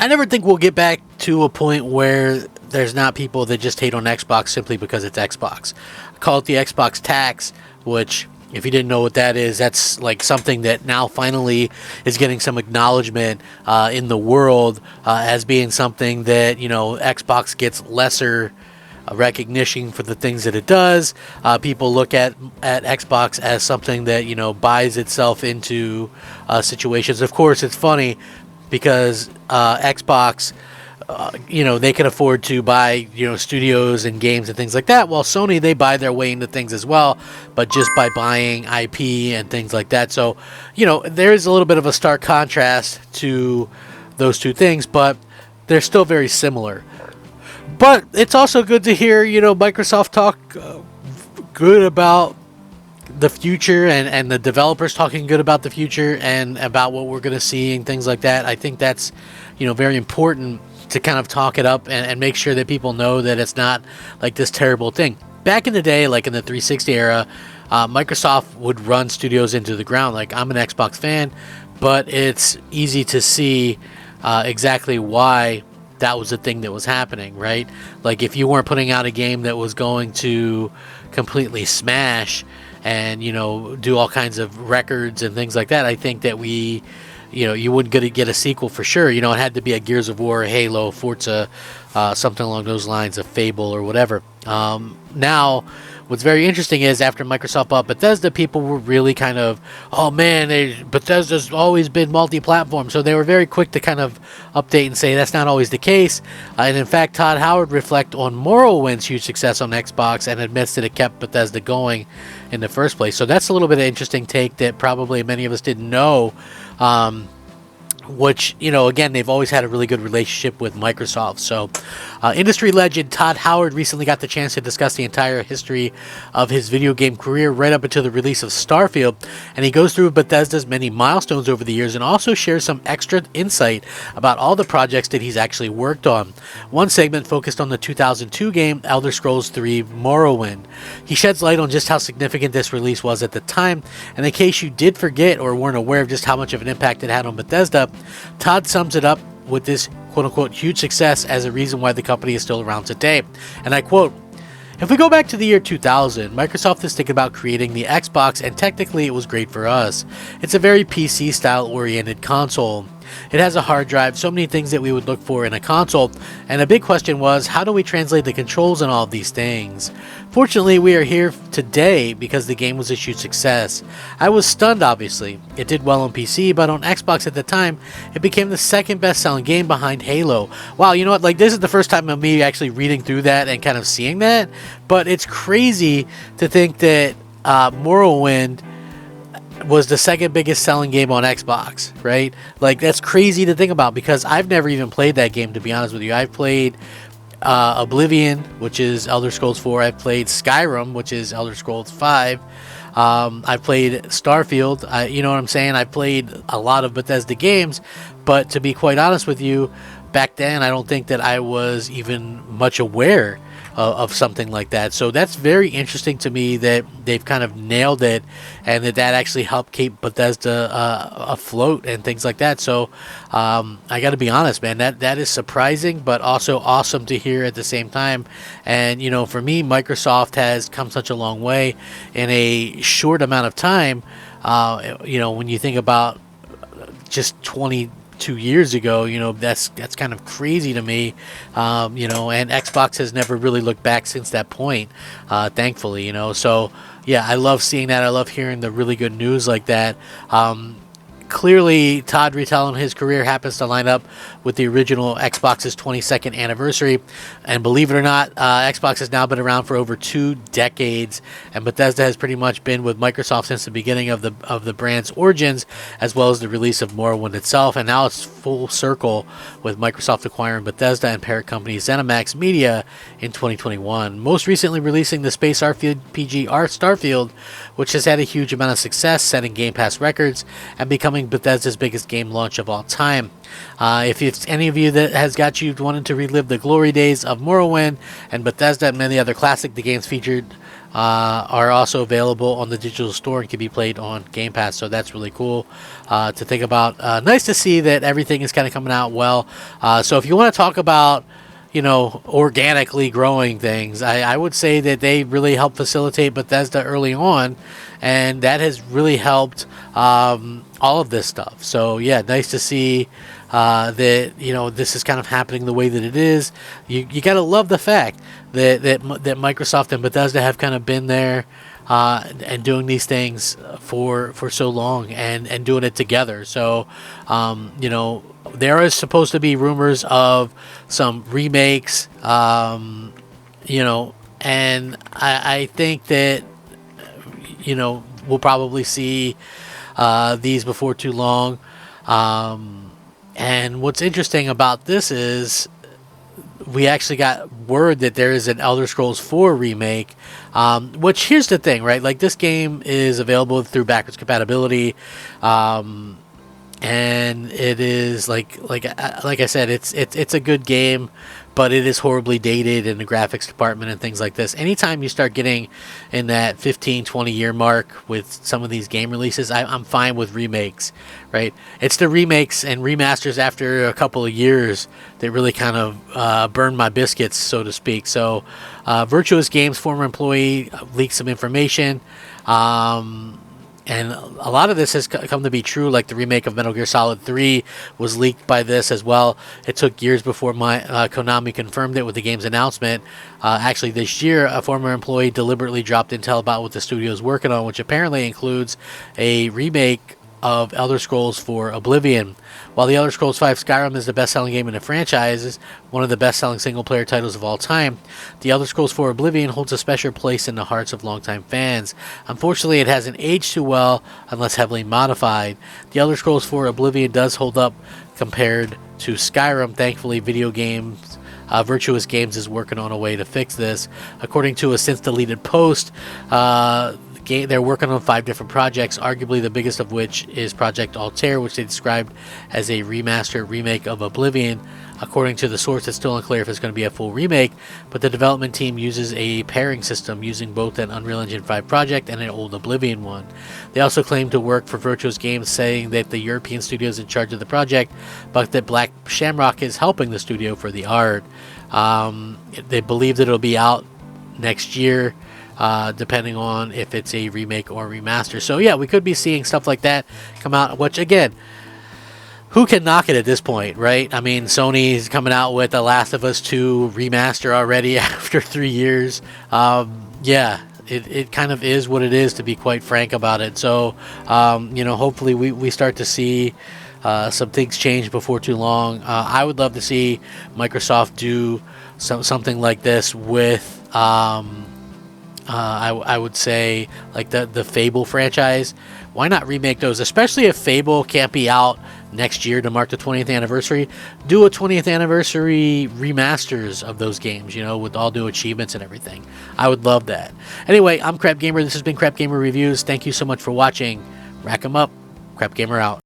I never think we'll get back to a point where there's not people that just hate on Xbox simply because it's Xbox. I call it the Xbox tax, which, if you didn't know what that is, that's like something that now finally is getting some acknowledgement in the world as being something that, Xbox gets lesser recognition for the things that it does. People look at Xbox as something that, buys itself into situations. Of course, it's funny because Xbox, they can afford to buy, studios and games and things like that. While Sony, they buy their way into things as well, but just by buying IP and things like that. So, there is a little bit of a stark contrast to those two things, but they're still very similar. But it's also good to hear, Microsoft talk good about the future and the developers talking good about the future and about what we're going to see and things like that. I think that's, very important to kind of talk it up and make sure that people know that it's not like this terrible thing. Back in the day, like in the 360 era, Microsoft would run studios into the ground. Like, I'm an Xbox fan, but it's easy to see exactly why that was the thing that was happening, right? Like, if you weren't putting out a game that was going to completely smash and, do all kinds of records and things like that, I think that you wouldn't get a sequel for sure. It had to be a Gears of War, Halo, Forza, something along those lines, of Fable or whatever. Now, what's very interesting is after Microsoft bought Bethesda, people were really kind of, oh man, Bethesda's always been multi-platform. So they were very quick to kind of update and say that's not always the case. And in fact, Todd Howard reflects on Morrowind's huge success on Xbox and admits that it kept Bethesda going in the first place. So that's a little bit of an interesting take that probably many of us didn't know. Which, again, they've always had a really good relationship with Microsoft. So, industry legend Todd Howard recently got the chance to discuss the entire history of his video game career right up until the release of Starfield. And he goes through Bethesda's many milestones over the years and also shares some extra insight about all the projects that he's actually worked on. One segment focused on the 2002 game Elder Scrolls III Morrowind. He sheds light on just how significant this release was at the time. And in case you did forget or weren't aware of just how much of an impact it had on Bethesda, Todd sums it up with this quote-unquote huge success as a reason why the company is still around today. And I quote, "If we go back to the year 2000, Microsoft is thinking about creating the Xbox, and technically it was great for us. It's a very PC-style oriented console. It has a hard drive, so many things that we would look for in a console, and a big question was, how do we translate the controls and all of these things? Fortunately, we are here today because the game was a huge success. I was stunned, obviously. It did well on PC, but on Xbox at the time, it became the second best-selling game behind Halo." Wow, you know what? Like, this is the first time of me actually reading through that and kind of seeing that, but it's crazy to think that Morrowind was the second biggest selling game on Xbox, right? Like, that's crazy to think about because I've never even played that game, to be honest with you. I've played Oblivion, which is Elder Scrolls 4. I've played Skyrim, which is Elder Scrolls 5. I've played Starfield. You know what I'm saying? I played a lot of Bethesda games, but to be quite honest with you, back then I don't think that I was even much aware of something like that. So that's very interesting to me that they've kind of nailed it and that actually helped keep Bethesda afloat and things like that. So I got to be honest, man, that is surprising, but also awesome to hear at the same time. And, for me, Microsoft has come such a long way in a short amount of time. When you think about just 22 years ago, that's kind of crazy to me, and Xbox has never really looked back since that point, thankfully, so yeah, I love seeing that. I love hearing the really good news like that. Clearly, Todd retelling his career happens to line up with the original Xbox's 22nd anniversary. And believe it or not, Xbox has now been around for over 2 decades. And Bethesda has pretty much been with Microsoft since the beginning of the brand's origins, as well as the release of Morrowind itself. And now it's full circle with Microsoft acquiring Bethesda and parent company ZeniMax Media in 2021. Most recently releasing the space RPG Starfield, which has had a huge amount of success, setting Game Pass records and becoming Bethesda's biggest game launch of all time. If it's any of you that has got you wanting to relive the glory days of Morrowind and Bethesda and many other classic, the games featured are also available on the digital store and can be played on Game Pass. So that's really cool to think about. Nice to see that everything is kind of coming out well. So if you want to talk about, organically growing things, I would say that they really helped facilitate Bethesda early on, and that has really helped all of this stuff. So yeah, nice to see that this is kind of happening the way that it is. You gotta love the fact that Microsoft and Bethesda have kind of been there and doing these things for so long and doing it together. So there is supposed to be rumors of some remakes, and I think that we'll probably see these before too long. And what's interesting about this is we actually got word that there is an Elder Scrolls 4 remake, which, here's the thing, right? Like, this game is available through backwards compatibility, and it is like I said, it's a good game, but it is horribly dated in the graphics department and things like this. Anytime you start getting in that 15-20 year mark with some of these game releases, I'm fine with remakes, right? It's the remakes and remasters after a couple of years that really kind of burn my biscuits, so to speak. So Virtuous Games former employee leaked some information, and a lot of this has come to be true, like the remake of Metal Gear Solid 3 was leaked by this as well. It took years before Konami confirmed it with the game's announcement. Actually, this year, a former employee deliberately dropped intel about what the studio is working on, which apparently includes a remake of Elder Scrolls for Oblivion. While the Elder Scrolls V Skyrim is the best-selling game in the franchise, one of the best-selling single-player titles of all time, the Elder Scrolls 4 Oblivion holds a special place in the hearts of longtime fans. Unfortunately, it hasn't aged too well unless heavily modified. The Elder Scrolls 4 Oblivion does hold up compared to Skyrim. Thankfully, Virtuous Games is working on a way to fix this. According to a since-deleted post, they're working on 5 different projects, arguably the biggest of which is Project Altair, which they described as a remake of Oblivion. According to the source, it's still unclear if it's going to be a full remake, but the development team uses a pairing system using both an Unreal Engine 5 project and an old Oblivion one. They also claim to work for Virtuous Games, saying that the European studio is in charge of the project, but that Black Shamrock is helping the studio for the art. They believe that it'll be out next year, depending on if it's a remake or remaster. So yeah, we could be seeing stuff like that come out, which, again, who can knock it at this point, right? I mean, Sony's coming out with The Last of Us 2 remaster already after 3 years. It kind of is what it is, to be quite frank about it. So, hopefully we start to see some things change before too long. I would love to see Microsoft do something like this with I would say, like the Fable franchise. Why not remake those? Especially if Fable can't be out next year to mark the 20th anniversary. Do a 20th anniversary remasters of those games, with all new achievements and everything. I would love that. Anyway, I'm Crap Gamer. This has been Crap Gamer Reviews. Thank you so much for watching. Rack 'em up. Crap Gamer out.